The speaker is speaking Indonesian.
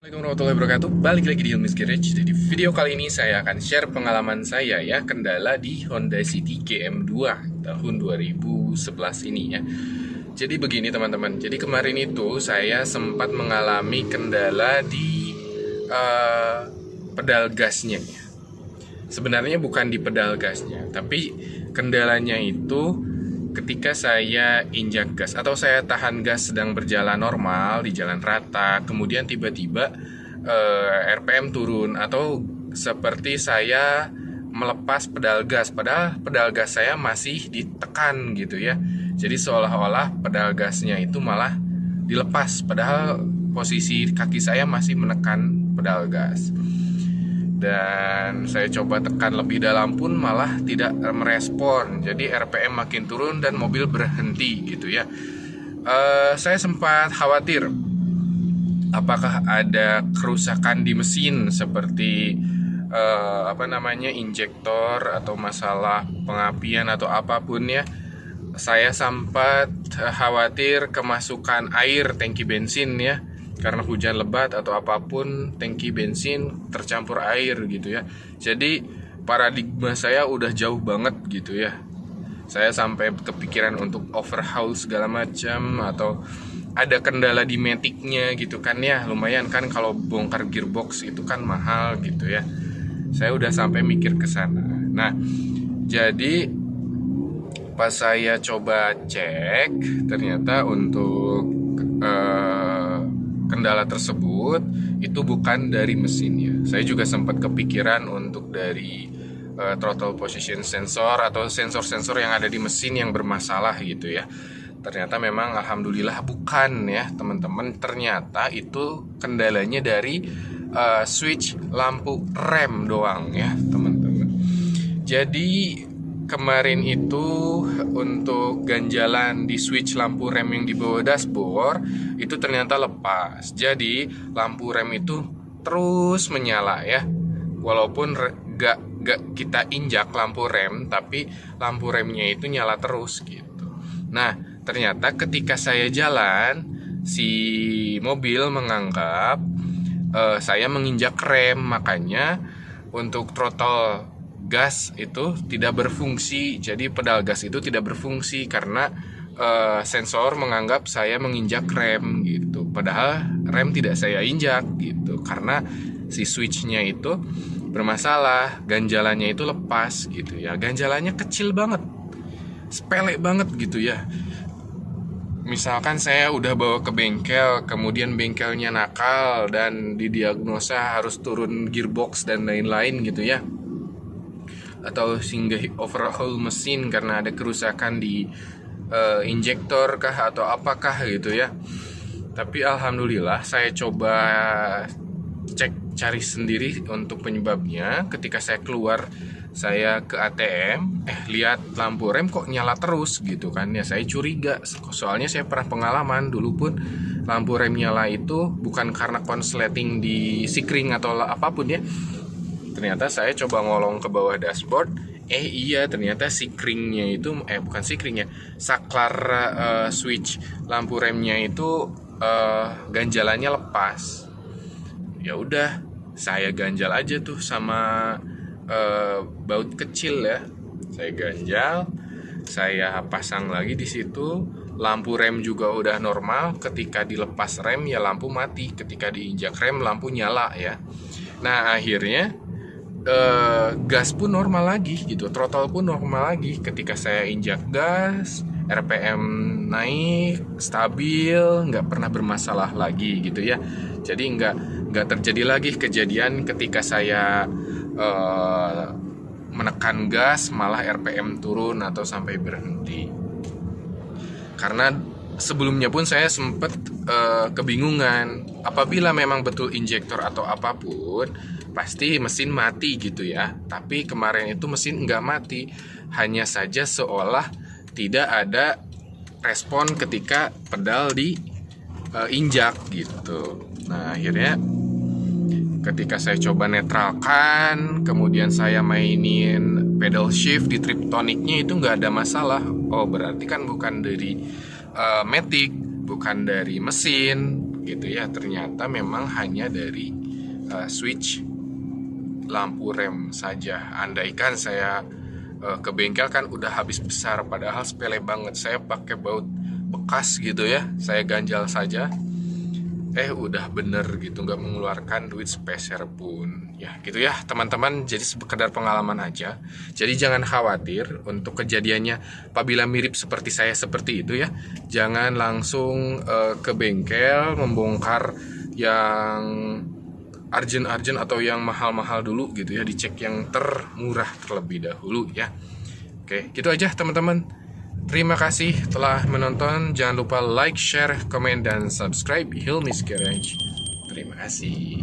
Assalamualaikum warahmatullahi wabarakatuh. Balik lagi di Hilmi's Garage. Jadi video kali ini saya akan share pengalaman saya ya, kendala di Honda City GM2 tahun 2011 ini ya. Jadi begini teman-teman. Jadi kemarin itu saya sempat mengalami kendala di pedal gasnya ya. Sebenarnya bukan di pedal gasnya, tapi kendalanya itu ketika saya injak gas atau saya tahan gas sedang berjalan normal di jalan rata, kemudian tiba-tiba RPM turun atau seperti saya melepas pedal gas, padahal pedal gas saya masih ditekan gitu ya. Jadi seolah-olah pedal gasnya itu malah dilepas, padahal posisi kaki saya masih menekan pedal gas. Dan saya coba tekan lebih dalam pun malah tidak merespon. Jadi RPM makin turun dan mobil berhenti gitu ya. Saya sempat khawatir apakah ada kerusakan di mesin seperti injektor atau masalah pengapian atau apapun ya. Saya sempat khawatir kemasukan air tangki bensin ya, karena hujan lebat atau apapun tangki bensin tercampur air gitu ya. Jadi paradigma saya udah jauh banget gitu ya. Saya sampai kepikiran untuk overhaul segala macam, atau ada kendala di maticnya gitu kan ya. Lumayan kan kalau bongkar gearbox itu kan mahal gitu ya. Saya udah sampai mikir ke sana. Nah, jadi pas saya coba cek, ternyata untuk kendala tersebut itu bukan dari mesinnya. Saya juga sempat kepikiran untuk dari throttle position sensor atau sensor-sensor yang ada di mesin yang bermasalah gitu ya. Ternyata memang alhamdulillah bukan ya teman-teman. Ternyata itu kendalanya dari switch lampu rem doang ya teman-teman. Jadi kemarin itu untuk ganjalan di switch lampu rem yang di bawah dashboard itu ternyata lepas. Jadi lampu rem itu terus menyala ya. Walaupun gak kita injak lampu rem, tapi lampu remnya itu nyala terus gitu. Nah, ternyata ketika saya jalan, si mobil menganggap saya menginjak rem, makanya untuk throttle gas itu tidak berfungsi. Jadi pedal gas itu tidak berfungsi karena sensor menganggap saya menginjak rem gitu. Padahal rem tidak saya injak gitu, karena si switchnya itu bermasalah, ganjalannya itu lepas gitu ya. Ganjalannya kecil banget, sepele banget gitu ya. Misalkan saya udah bawa ke bengkel, kemudian bengkelnya nakal dan didiagnosa harus turun gearbox dan lain-lain gitu ya, atau sehingga overhaul mesin karena ada kerusakan di injektor kah atau apakah gitu ya. Tapi alhamdulillah saya coba cari sendiri untuk penyebabnya. Ketika saya keluar, saya ke ATM, lihat lampu rem kok nyala terus gitu kan ya. Saya curiga, soalnya saya pernah pengalaman dulu pun lampu rem nyala itu bukan karena konsleting di sikring atau apapun ya. Ternyata saya coba ngolong ke bawah dashboard, iya ternyata sikringnya itu bukan sikringnya, saklar switch lampu remnya itu ganjalannya lepas. Ya udah, saya ganjal aja tuh sama baut kecil ya. Saya ganjal, saya pasang lagi di situ. Lampu rem juga udah normal. Ketika dilepas rem ya lampu mati, ketika diinjak rem lampu nyala ya. Nah akhirnya gas pun normal lagi gitu, throttle pun normal lagi. Ketika saya injak gas, RPM naik, stabil, nggak pernah bermasalah lagi gitu ya. Jadi nggak terjadi lagi kejadian ketika saya menekan gas malah RPM turun atau sampai berhenti. Karena sebelumnya pun saya sempat kebingungan, apabila memang betul injektor atau apapun pasti mesin mati gitu ya. Tapi kemarin itu mesin nggak mati, hanya saja seolah tidak ada respon ketika pedal di injak gitu. Nah akhirnya ketika saya coba netralkan, kemudian saya mainin pedal shift di triptoniknya itu nggak ada masalah. Oh berarti kan bukan dari matic, bukan dari mesin, gitu ya. Ternyata memang hanya dari switch lampu rem saja. Andaikan saya ke bengkel kan udah habis besar, padahal sepele banget. Saya pakai baut bekas gitu ya, saya ganjal saja, udah bener gitu, nggak mengeluarkan duit sepeser pun. Ya gitu ya teman-teman, jadi sekedar pengalaman aja. Jadi jangan khawatir untuk kejadiannya apabila mirip seperti saya seperti itu ya. Jangan langsung ke bengkel membongkar yang urgent atau yang mahal-mahal dulu gitu ya, dicek yang termurah terlebih dahulu ya. Oke, gitu aja teman-teman. Terima kasih telah menonton. Jangan lupa like, share, komen, dan subscribe Hilmi's Garage. Terima kasih.